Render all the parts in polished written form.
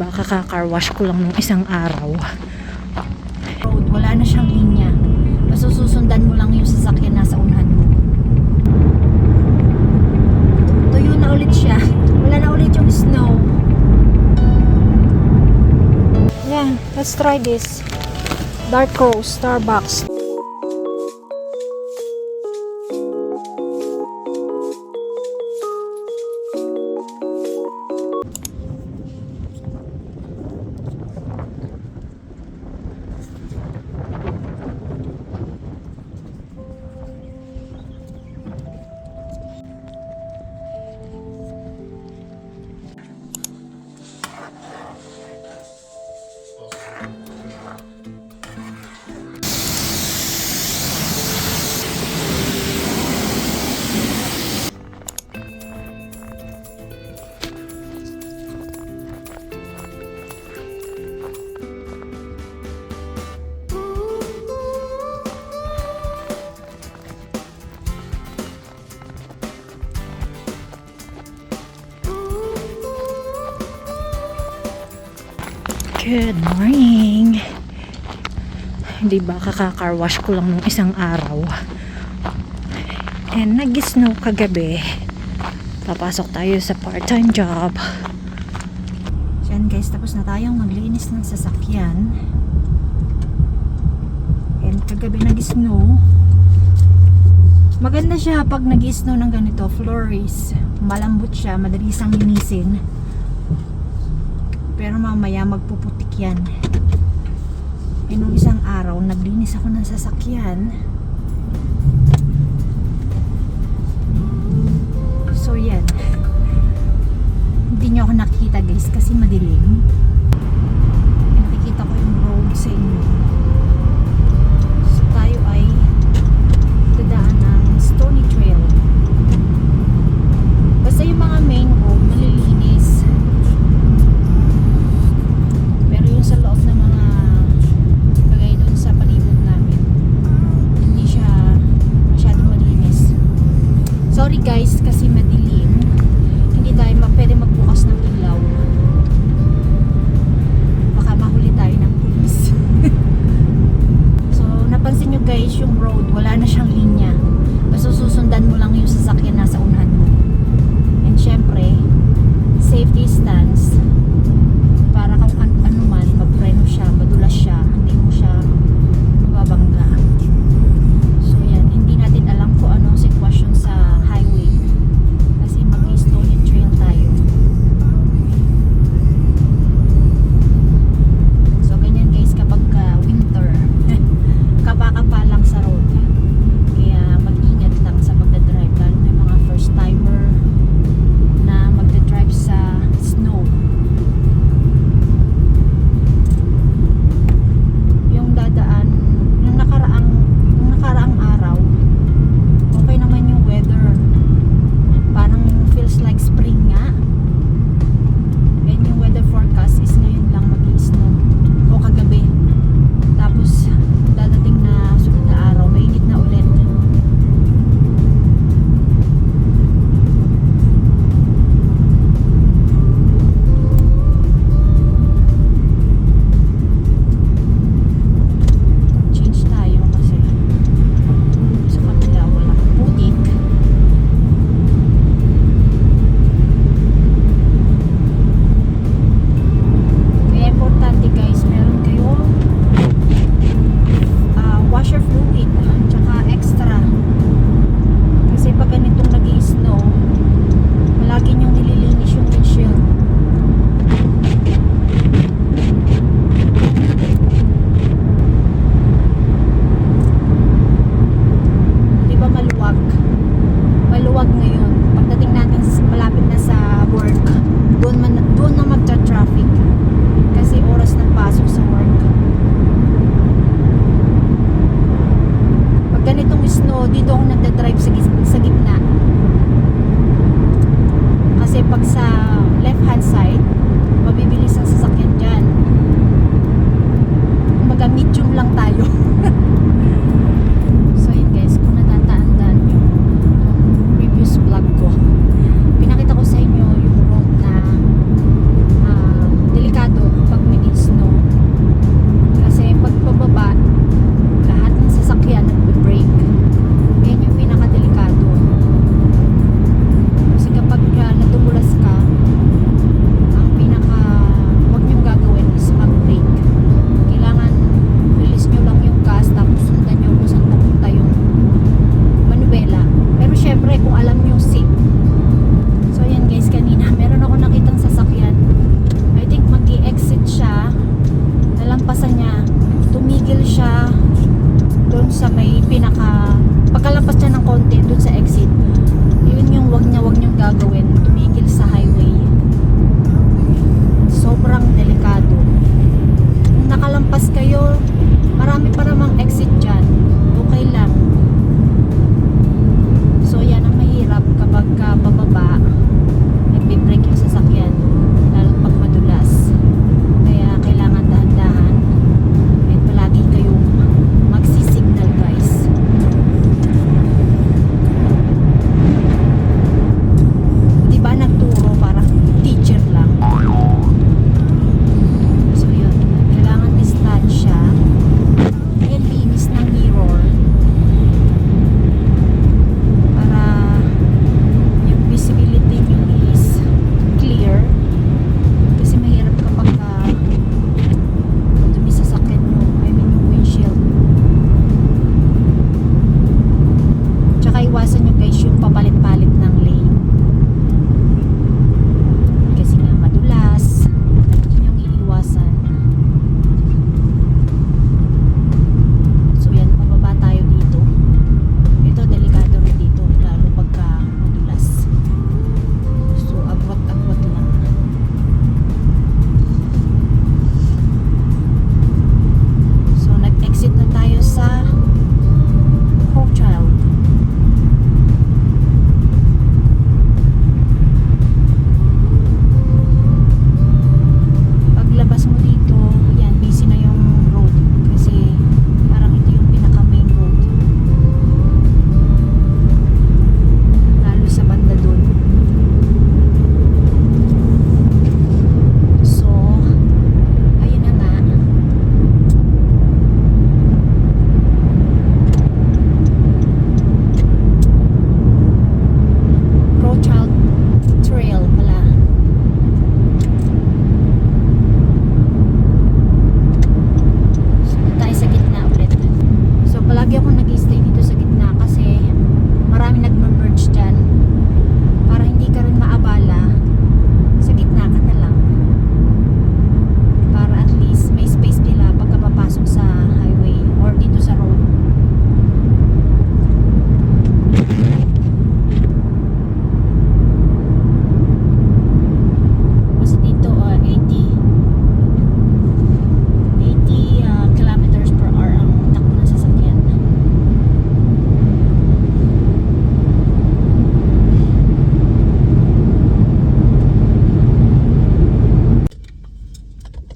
Baka ka-car wash ko lang nung isang araw. Road, wala na siyang linya. Masususundan mo lang yung sasakyan nasa unahan mo. Tuyo na ulit siya. Wala na ulit yung snow. Yeah, let's try this. Dark Rose, Starbucks. Good morning. Hindi ba kaka-car wash ko lang nung isang araw. And nag-snow kagabi. Papasok tayo sa part-time job. Yan guys, tapos na tayong maglinis ng sasakyan. And kagabi nag-snow. Maganda siya pag nag-snow ng ganito, flurries. Malambot siya, madali siyang linisin. Pero mamaya magpuputik yan. E nung isang araw, naglinis ako ng sasakyan. So yan. Hindi nyo ako nakikita guys kasi madilim. Nakikita ko yung road sa inyo. So tayo ay dadaan ng Stony Trail. Basta yung mga main road malilinis. Pero yung sa loob ng mga kagaya doon sa palibot namin, hindi siya masyadong malinis. Sorry guys kasi madilim. Hindi tayo pwede magbukas ng ilaw.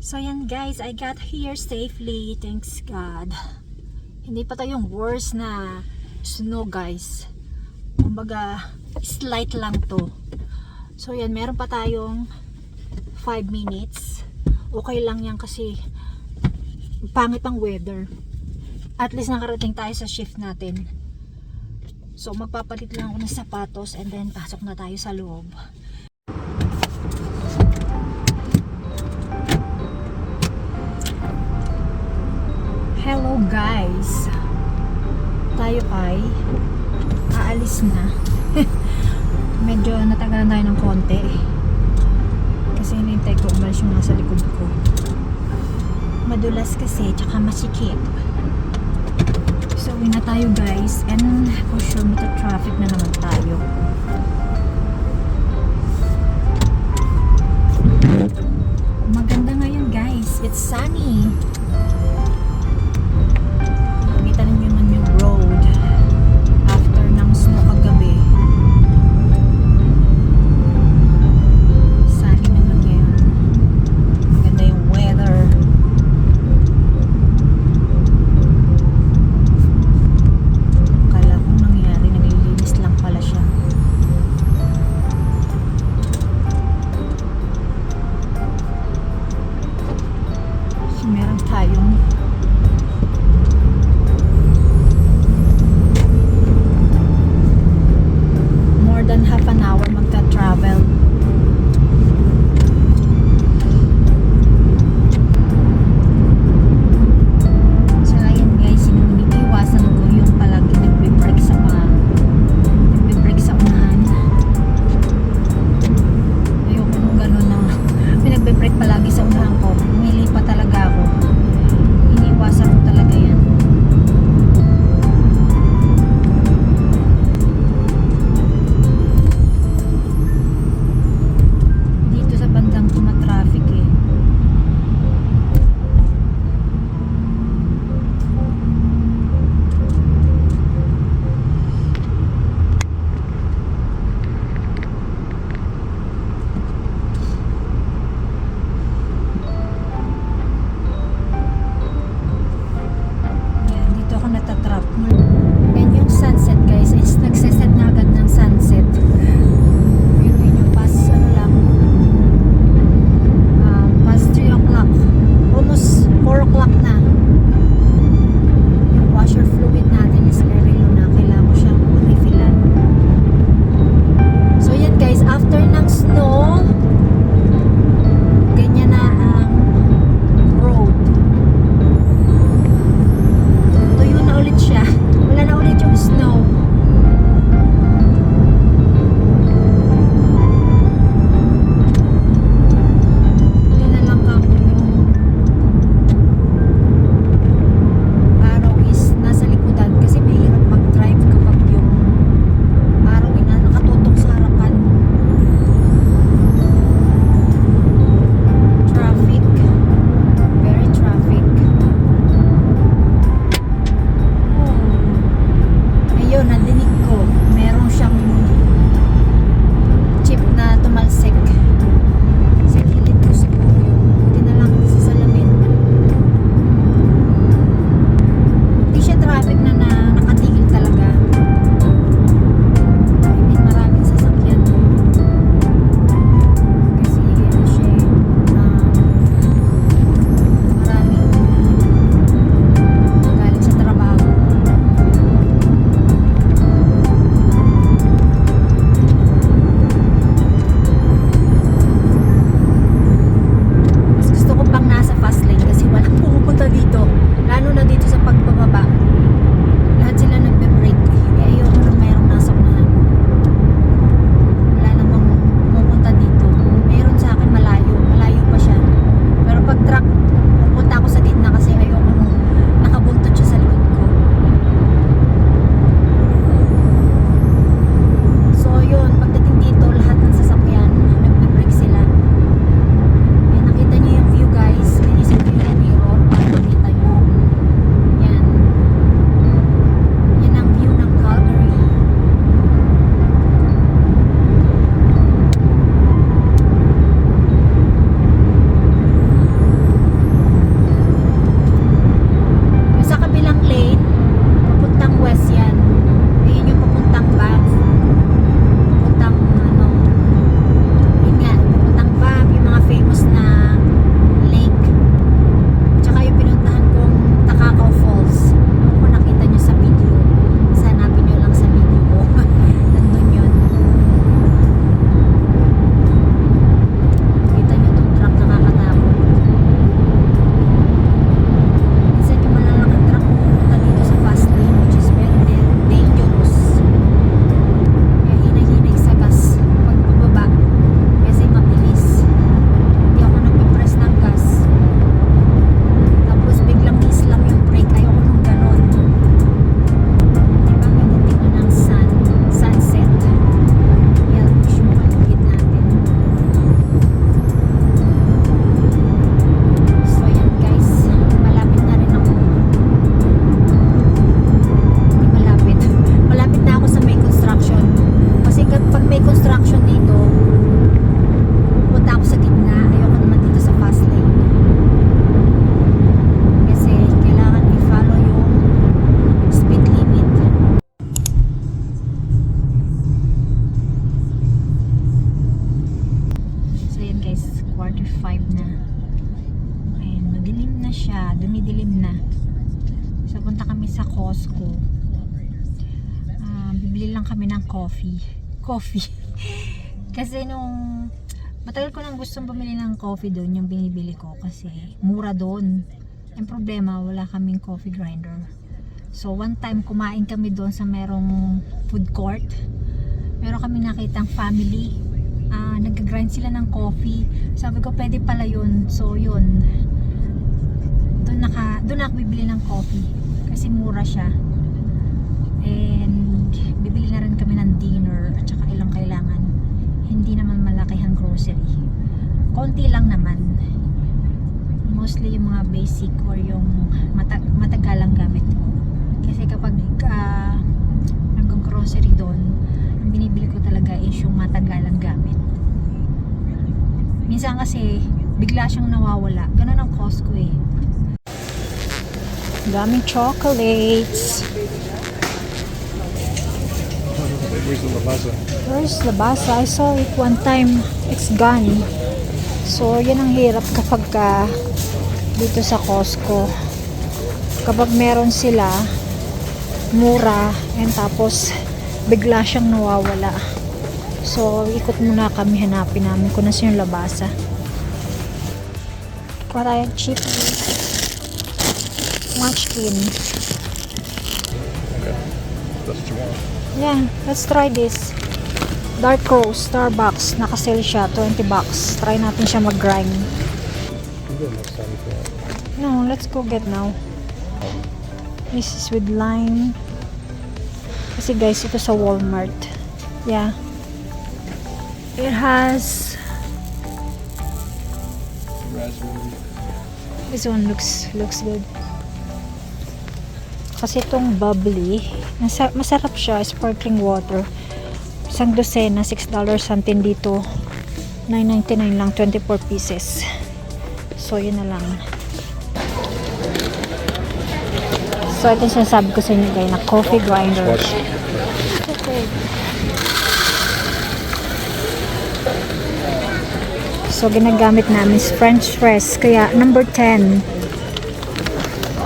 So yan guys, I got here safely, thanks God. Hindi pa tayong worst na snow guys. Kumbaga, slight lang to. So yan, meron pa tayong 5 minutes. Okay lang yan kasi pangit ang weather. At least nakarating tayo sa shift natin. So magpapalit lang ako ng sapatos and then pasok na tayo sa loob. Hello guys. Tayo ay aalis na. Medyo natagalan tayo ng konti. Kasi hinihintay ko umalis yung nasa likod ko. Madulas kasi, tsaka masikip. So, uwi na tayo guys. And for sure, mata-traffic na naman tayo. Maganda ngayon guys. It's sunny. Nakita ninyo naman yung road after ng snow kagabi. Sunny naman ngayon. Maganda yung weather. Akala kong nangyari, naglilinis lang pala siya. So, meron siya, dumidilim na. So punta kami sa Costco. Bibili lang kami ng coffee. Kasi nung matagal ko nang gustong bumili ng coffee doon, yung binibili ko kasi mura doon. Ang problema, wala kaming coffee grinder. So one time kumain kami doon sa merong food court. Meron kami nakitang family, nag-grind sila ng coffee. Sabi ko pwede pala yun. So yun, doon ako bibili ng coffee kasi mura siya. And bibili na rin kami ng dinner at saka ilang kailangan. Hindi naman malakihang grocery, konti lang naman, mostly yung mga basic or yung matagalang gamit. Kasi kapag nag-grocery doon, ang binibili ko talaga is yung matagalang gamit. Minsan kasi bigla siyang nawawala. Ganun ang Costco eh. Daming chocolates. Where's the labasa? Where's Labasa? I saw it one time. It's gone. So, yan ang hirap kapag dito sa Costco. Kapag meron sila, mura, and tapos bigla siyang nawawala. So, ikot muna kami, hanapin namin kung nasa yung Labasa. What are cheap? Munchkin. Okay. That's what you want. Yeah, let's try this. Dark Roast, Starbucks. Naka-sale siya, $20. Try natin siya mag-grind. You go next time if you want. No, let's go get now. This is with lime. Kasi guys, ito sa Walmart. Yeah. It has... Raspberry. This one looks good. Kasi itong bubbly, masarap siya, sparkling water. Isang dosena, $6 something dito. $9.99 lang, 24 pieces. So, yun na lang. So, ito yung sinasabi ko sa inyo guys, na coffee grinder. Watch. Okay. So, ginagamit namin is French press. Kaya, number 10.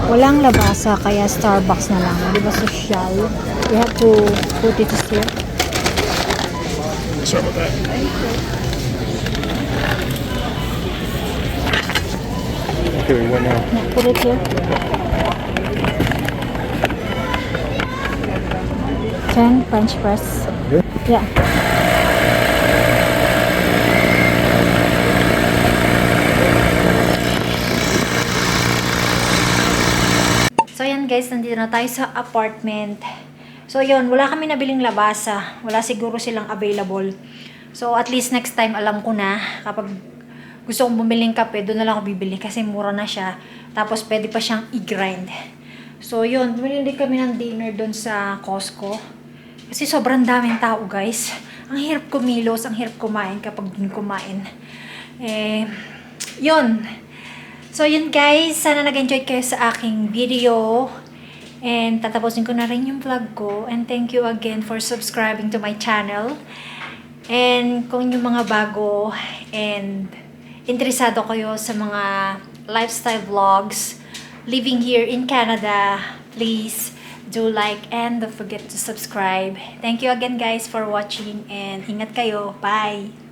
Walang Labasa, kaya Starbucks na lang. Di ba social? We have to put it here. Sorry about that. Okay, what now? Yeah, put it here. 10 French press. Good? Yeah. So, yan guys, nandito na tayo sa apartment. So, yun, wala kami nabiling Labasa. Wala siguro silang available. So, at least next time, alam ko na, kapag gusto kong bumiling kape, doon na lang ako bibili kasi mura na siya. Tapos, pwede pa siyang i-grind. So, yun, bumili kami ng dinner doon sa Costco. Kasi sobrang daming tao, guys. Ang hirap kumilos, ang hirap kumain kapag doon kumain. Yun. So, yun guys. Sana nag-enjoy kayo sa aking video. And tatapusin ko na rin yung vlog ko. And thank you again for subscribing to my channel. And kung yung mga bago and interesado kayo sa mga lifestyle vlogs living here in Canada, please do like and don't forget to subscribe. Thank you again guys for watching and ingat kayo. Bye!